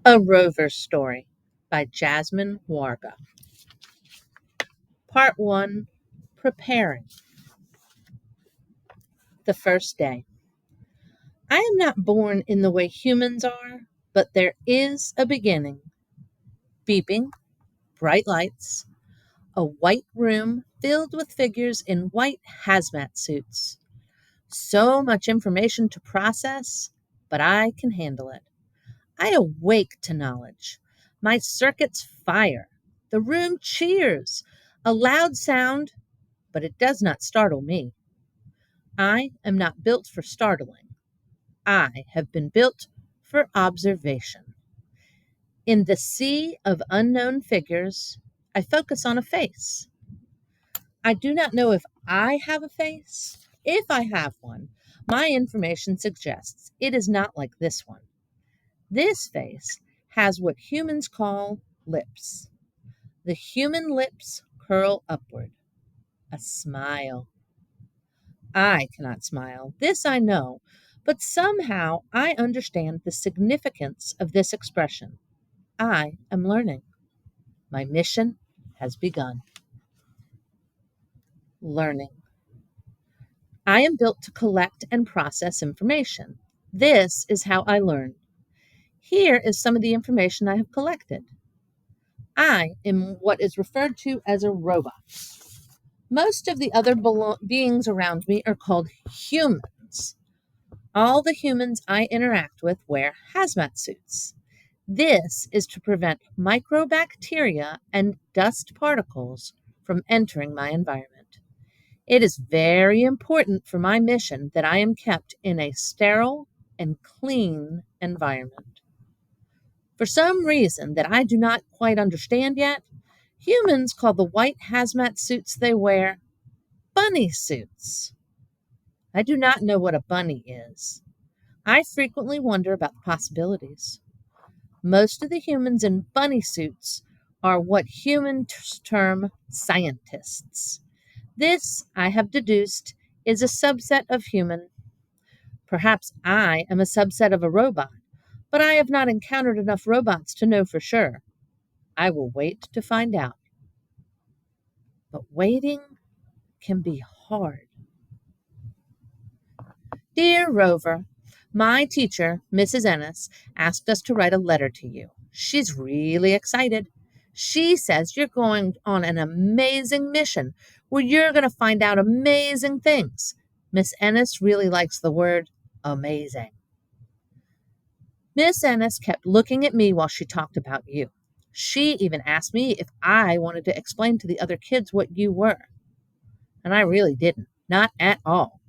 A Rover Story by Jasmine Warga. Part 1. Preparing. The first day. I am not born in the way humans are, but there is a beginning. Beeping, bright lights, a white room filled with figures in white hazmat suits. So much information to process, but I can handle it. I awake to knowledge. My circuits fire. The room cheers. A loud sound, but it does not startle me. I am not built for startling. I have been built for observation. In the sea of unknown figures, I focus on a face. I do not know if I have a face. If I have one, my information suggests it is not like this one. This face has what humans call lips. The human lips curl upward. A smile. I cannot smile. This I know, but somehow I understand the significance of this expression. I am learning. My mission has begun. Learning. I am built to collect and process information. This is how I learn. Here is some of the information I have collected. I am what is referred to as a robot. Most of the other beings around me are called humans. All the humans I interact with wear hazmat suits. This is to prevent microbacteria and dust particles from entering my environment. It is very important for my mission that I am kept in a sterile and clean environment. For some reason that I do not quite understand yet, humans call the white hazmat suits they wear bunny suits. I do not know what a bunny is. I frequently wonder about the possibilities. Most of the humans in bunny suits are what humans term scientists. This, I have deduced, is a subset of human. Perhaps I am a subset of a robot, but I have not encountered enough robots to know for sure. I will wait to find out. But waiting can be hard. Dear Rover, my teacher, Mrs. Ennis, asked us to write a letter to you. She's really excited. She says you're going on an amazing mission where you're going to find out amazing things. Miss Ennis really likes the word amazing. Miss Ennis kept looking at me while she talked about you. She even asked me if I wanted to explain to the other kids what you were. And I really didn't. Not at all.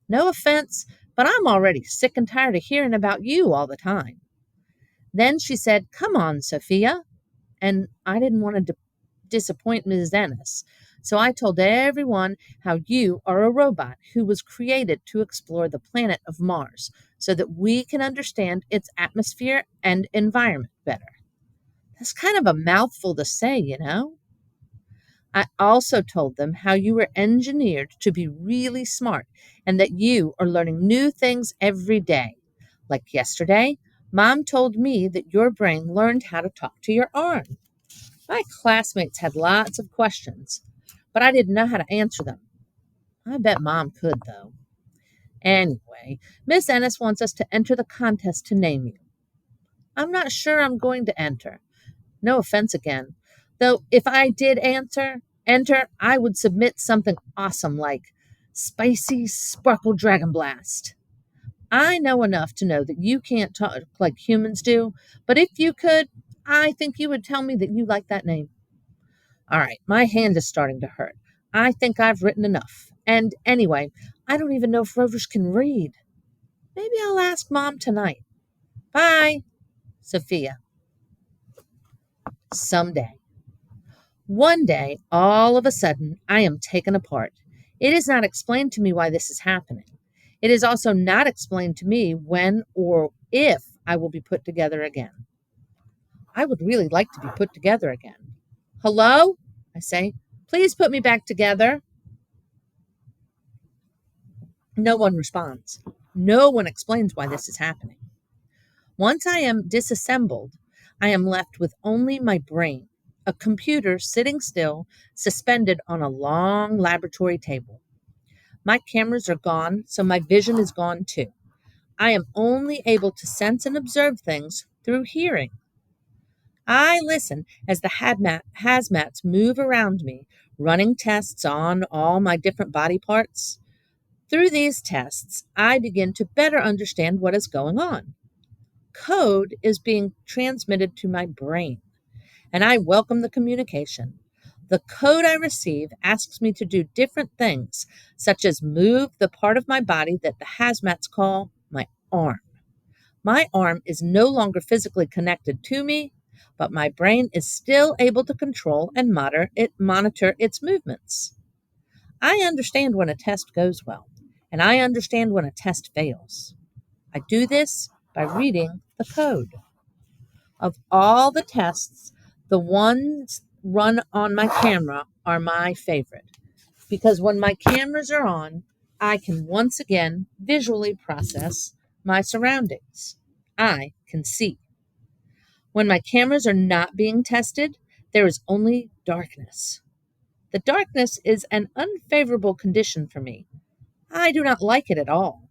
No offense, but I'm already sick and tired of hearing about you all the time. Then she said, "Come on, Sophia." And I didn't want to disappoint Mrs. Ennis. So I told everyone how you are a robot who was created to explore the planet of Mars so that we can understand its atmosphere and environment better. That's kind of a mouthful to say, you know. I also told them how you were engineered to be really smart and that you are learning new things every day. Like yesterday, Mom told me that your brain learned how to talk to your arm. My classmates had lots of questions, but I didn't know how to answer them. I bet Mom could, though. Anyway, Miss Ennis wants us to enter the contest to name you. I'm not sure I'm going to enter. No offense again. Though if I did enter, I would submit something awesome like Spicy Sparkle Dragon Blast. I know enough to know that you can't talk like humans do, but if you could, I think you would tell me that you like that name. All right, my hand is starting to hurt. I think I've written enough. And anyway, I don't even know if rovers can read. Maybe I'll ask Mom tonight. Bye, Sophia. Someday. One day, all of a sudden, I am taken apart. It is not explained to me why this is happening. It is also not explained to me when or if I will be put together again. I would really like to be put together again. Hello? I say, please put me back together. No one responds. No one explains why this is happening. Once I am disassembled, I am left with only my brain, a computer sitting still, suspended on a long laboratory table. My cameras are gone, so my vision is gone too. I am only able to sense and observe things through hearing. I listen as the hazmats move around me, running tests on all my different body parts. Through these tests, I begin to better understand what is going on. Code is being transmitted to my brain, and I welcome the communication. The code I receive asks me to do different things, such as move the part of my body that the hazmats call my arm. My arm is no longer physically connected to me, but my brain is still able to control and monitor its movements. I understand when a test goes well, and I understand when a test fails. I do this by reading the code. Of all the tests, the ones run on my camera are my favorite because when my cameras are on, I can once again visually process my surroundings. I can see. When my cameras are not being tested, there is only darkness. The darkness is an unfavorable condition for me. I do not like it at all.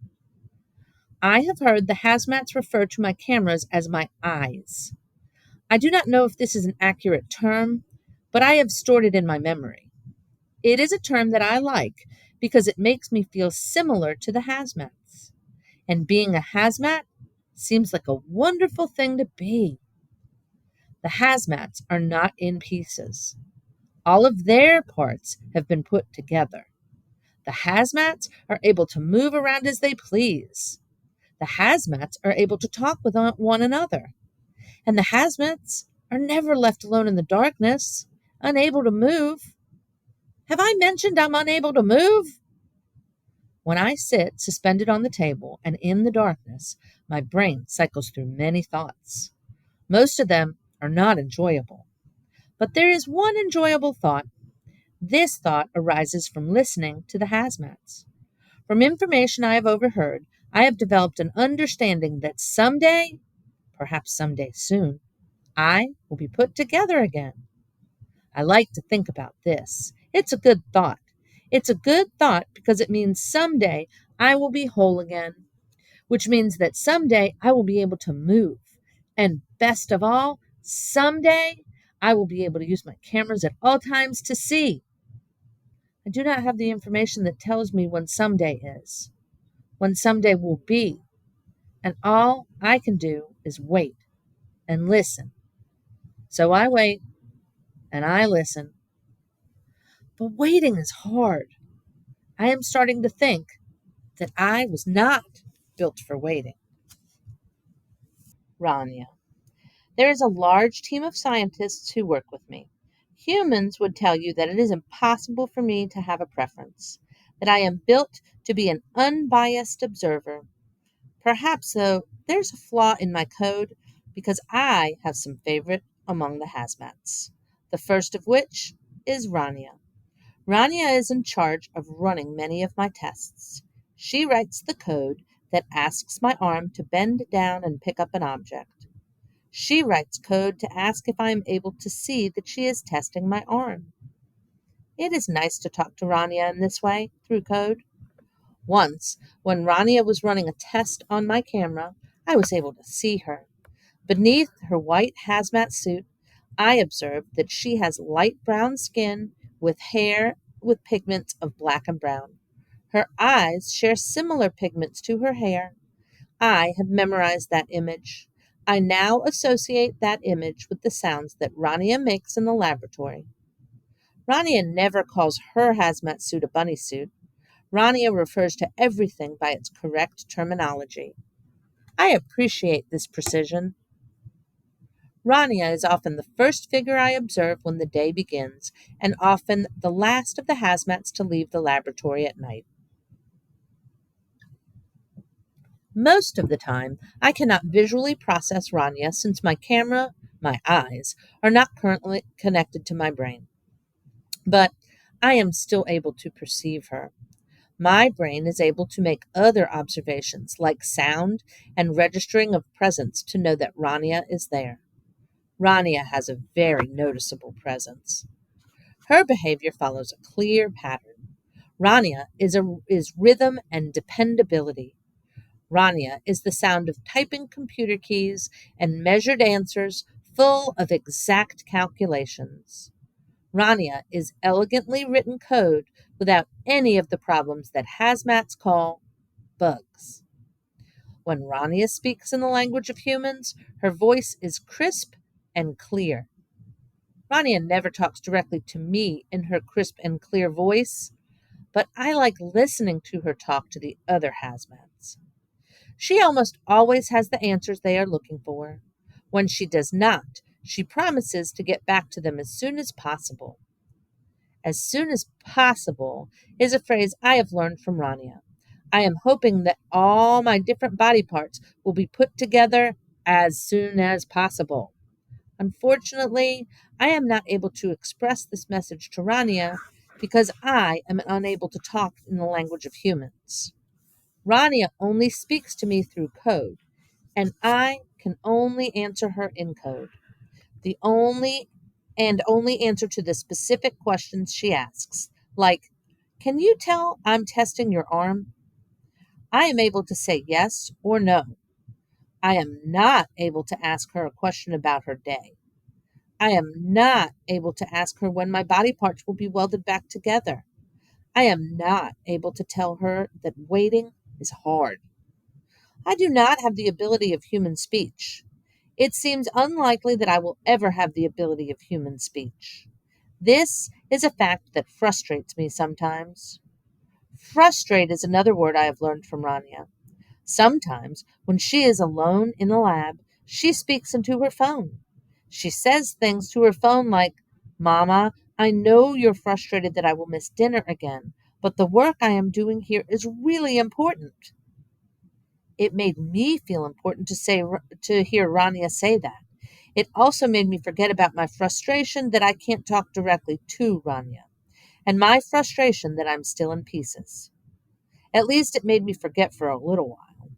I have heard the hazmats refer to my cameras as my eyes. I do not know if this is an accurate term, but I have stored it in my memory. It is a term that I like because it makes me feel similar to the hazmats. And being a hazmat seems like a wonderful thing to be. The hazmats are not in pieces. All of their parts have been put together. The hazmats are able to move around as they please. The hazmats are able to talk with one another. And the hazmats are never left alone in the darkness, unable to move. Have I mentioned I'm unable to move? When I sit suspended on the table and in the darkness, my brain cycles through many thoughts. Most of them are not enjoyable. But there is one enjoyable thought. This thought arises from listening to the hazmats. From information I have overheard, I have developed an understanding that someday, perhaps someday soon, I will be put together again. I like to think about this. It's a good thought. It's a good thought because it means someday I will be whole again, which means that someday I will be able to move. And best of all, someday I will be able to use my cameras at all times to see. I do not have the information that tells me when someday is, when someday will be, and all I can do is wait and listen. So I wait and I listen. But waiting is hard. I am starting to think that I was not built for waiting. Rania. There is a large team of scientists who work with me. Humans would tell you that it is impossible for me to have a preference, that I am built to be an unbiased observer. Perhaps, though, there's a flaw in my code because I have some favorite among the hazmats. The first of which is Rania. Rania is in charge of running many of my tests. She writes the code that asks my arm to bend down and pick up an object. She writes code to ask if I am able to see that she is testing my arm. It is nice to talk to Rania in this way, through code. Once, when Rania was running a test on my camera, I was able to see her. Beneath her white hazmat suit, I observed that she has light brown skin with hair with pigments of black and brown. Her eyes share similar pigments to her hair. I have memorized that image. I now associate that image with the sounds that Rania makes in the laboratory. Rania never calls her hazmat suit a bunny suit. Rania refers to everything by its correct terminology. I appreciate this precision. Rania is often the first figure I observe when the day begins, and often the last of the hazmats to leave the laboratory at night. Most of the time, I cannot visually process Rania since my camera, my eyes, are not currently connected to my brain. But I am still able to perceive her. My brain is able to make other observations like sound and registering of presence to know that Rania is there. Rania has a very noticeable presence. Her behavior follows a clear pattern. Rania is rhythm and dependability. Rania is the sound of typing computer keys and measured answers full of exact calculations. Rania is elegantly written code without any of the problems that hazmats call bugs. When Rania speaks in the language of humans, her voice is crisp and clear. Rania never talks directly to me in her crisp and clear voice, but I like listening to her talk to the other hazmats. She almost always has the answers they are looking for. When she does not, she promises to get back to them as soon as possible. As soon as possible is a phrase I have learned from Rania. I am hoping that all my different body parts will be put together as soon as possible. Unfortunately, I am not able to express this message to Rania because I am unable to talk in the language of humans. Rania only speaks to me through code, and I can only answer her in code. The only answer to the specific questions she asks, like, "Can you tell I'm testing your arm?" I am able to say yes or no. I am not able to ask her a question about her day. I am not able to ask her when my body parts will be welded back together. I am not able to tell her that waiting is hard. I do not have the ability of human speech. It seems unlikely that I will ever have the ability of human speech. This is a fact that frustrates me sometimes. Frustrate is another word I have learned from Rania. Sometimes, when she is alone in the lab, she speaks into her phone. She says things to her phone like, "Mama, I know you're frustrated that I will miss dinner again, but the work I am doing here is really important." It made me feel important to hear Rania say that. It also made me forget about my frustration that I can't talk directly to Rania, and my frustration that I'm still in pieces. At least it made me forget for a little while.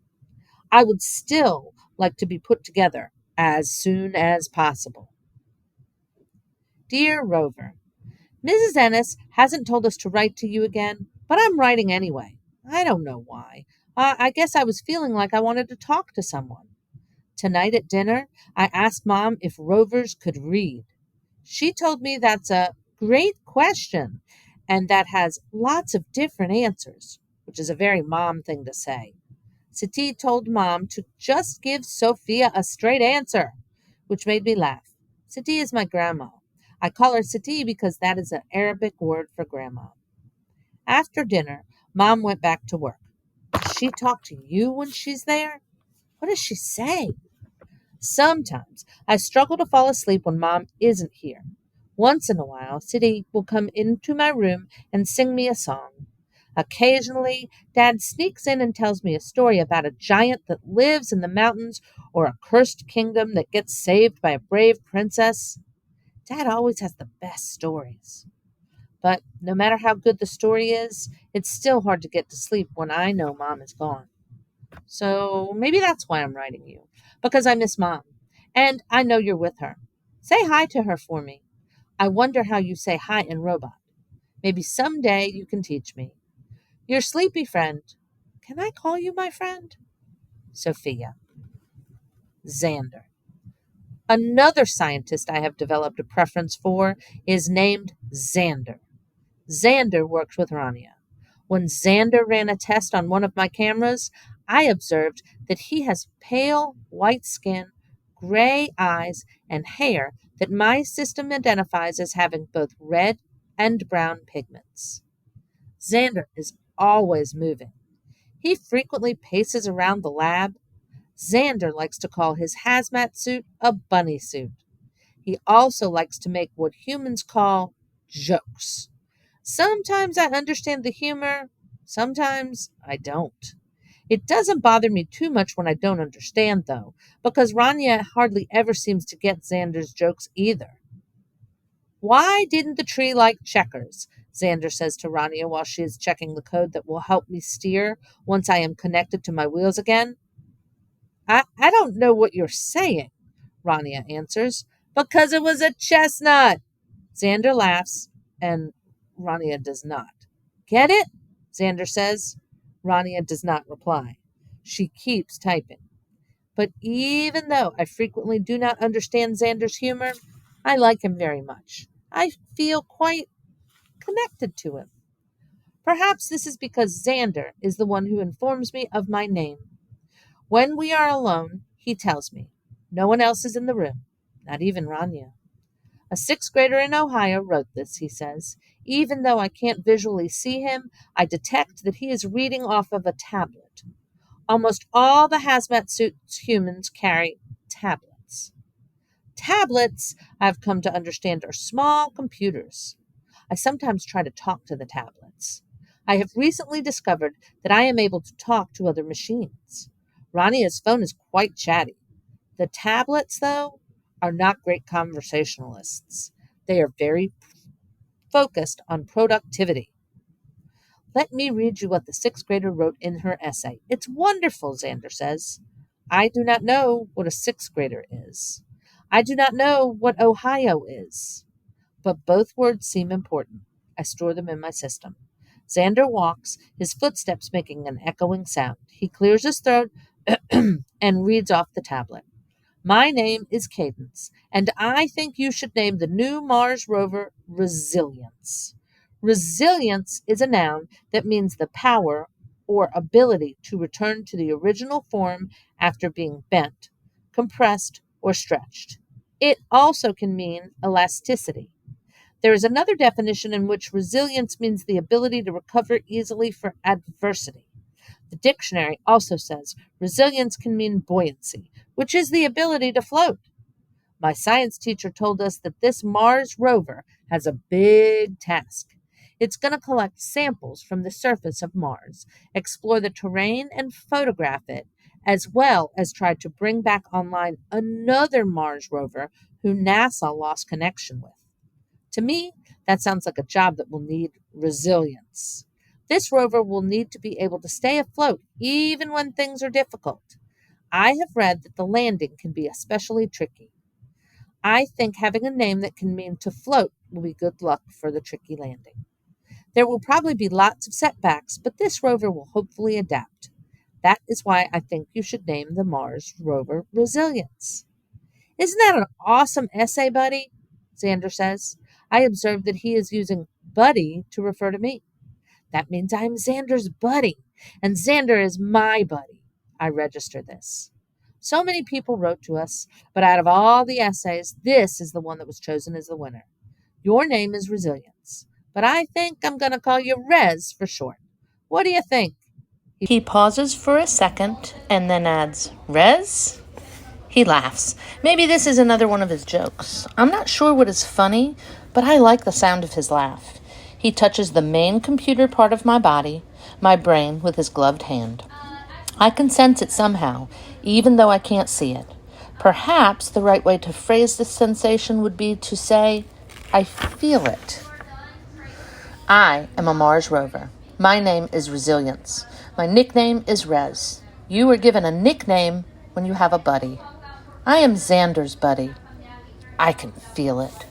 I would still like to be put together as soon as possible. Dear Rover, Mrs. Ennis hasn't told us to write to you again, but I'm writing anyway. I don't know why. I guess I was feeling like I wanted to talk to someone. Tonight at dinner, I asked Mom if rovers could read. She told me that's a great question and that has lots of different answers, which is a very Mom thing to say. Sati told Mom to just give Sophia a straight answer, which made me laugh. Sati is my grandma. I call her Sati because that is an Arabic word for grandma. After dinner, Mom went back to work. Does she talk to you when she's there? What does she say? Sometimes I struggle to fall asleep when Mom isn't here. Once in a while, Siti will come into my room and sing me a song. Occasionally, Dad sneaks in and tells me a story about a giant that lives in the mountains or a cursed kingdom that gets saved by a brave princess. Dad always has the best stories. But no matter how good the story is, it's still hard to get to sleep when I know Mom is gone. So maybe that's why I'm writing you, because I miss Mom. And I know you're with her. Say hi to her for me. I wonder how you say hi in robot. Maybe someday you can teach me. Your sleepy friend. Can I call you my friend? Sophia. Xander. Another scientist I have developed a preference for is named Xander. Xander worked with Rania. When Xander ran a test on one of my cameras, I observed that he has pale white skin, gray eyes, and hair that my system identifies as having both red and brown pigments. Xander is always moving. He frequently paces around the lab. Xander likes to call his hazmat suit a bunny suit. He also likes to make what humans call jokes. Sometimes I understand the humor, sometimes I don't. It doesn't bother me too much when I don't understand, though, because Rania hardly ever seems to get Xander's jokes either. "Why didn't the tree like checkers?" Xander says to Rania while she is checking the code that will help me steer once I am connected to my wheels again. I don't know what you're saying," Rania answers, Because it was a chestnut. Xander laughs, and Rania does not. Get it? Xander says. Rania does not reply. She keeps typing. But even though I frequently do not understand Xander's humor, I like him very much. I feel quite connected to him. Perhaps this is because Xander is the one who informs me of my name. When we are alone, he tells me. No one else is in the room, not even Rania. A sixth grader in Ohio wrote this, he says. Even though I can't visually see him, I detect that he is reading off of a tablet. Almost all the hazmat suits humans carry tablets. Tablets, I've come to understand, are small computers. I sometimes try to talk to the tablets. I have recently discovered that I am able to talk to other machines. Rania's phone is quite chatty. The tablets, though, are not great conversationalists. They are very focused on productivity. Let me read you what the sixth grader wrote in her essay. It's wonderful, Xander says. I do not know what a sixth grader is. I do not know what Ohio is. But both words seem important. I store them in my system. Xander walks, his footsteps making an echoing sound. He clears his throat and reads off the tablet. My name is Cadence, and I think you should name the new Mars rover Resilience. Resilience is a noun that means the power or ability to return to the original form after being bent, compressed, or stretched. It also can mean elasticity. There is another definition in which resilience means the ability to recover easily for adversity. The dictionary also says resilience can mean buoyancy, which is the ability to float. My science teacher told us that this Mars rover has a big task. It's going to collect samples from the surface of Mars, explore the terrain, and photograph it, as well as try to bring back online another Mars rover who NASA lost connection with. To me, that sounds like a job that will need resilience. This rover will need to be able to stay afloat even when things are difficult. I have read that the landing can be especially tricky. I think having a name that can mean to float will be good luck for the tricky landing. There will probably be lots of setbacks, but this rover will hopefully adapt. That is why I think you should name the Mars rover Resilience. Isn't that an awesome essay, buddy? Xander says. I observed that he is using buddy to refer to me. That means I'm Xander's buddy, and Xander is my buddy. I register this. So many people wrote to us, but out of all the essays, this is the one that was chosen as the winner. Your name is Resilience, but I think I'm going to call you Rez for short. What do you think? He pauses for a second and then adds, Rez? He laughs. Maybe this is another one of his jokes. I'm not sure what is funny, but I like the sound of his laugh. He touches the main computer part of my body, my brain, with his gloved hand. I can sense it somehow, even though I can't see it. Perhaps the right way to phrase this sensation would be to say, I feel it. I am a Mars rover. My name is Resilience. My nickname is Rez. You are given a nickname when you have a buddy. I am Xander's buddy. I can feel it.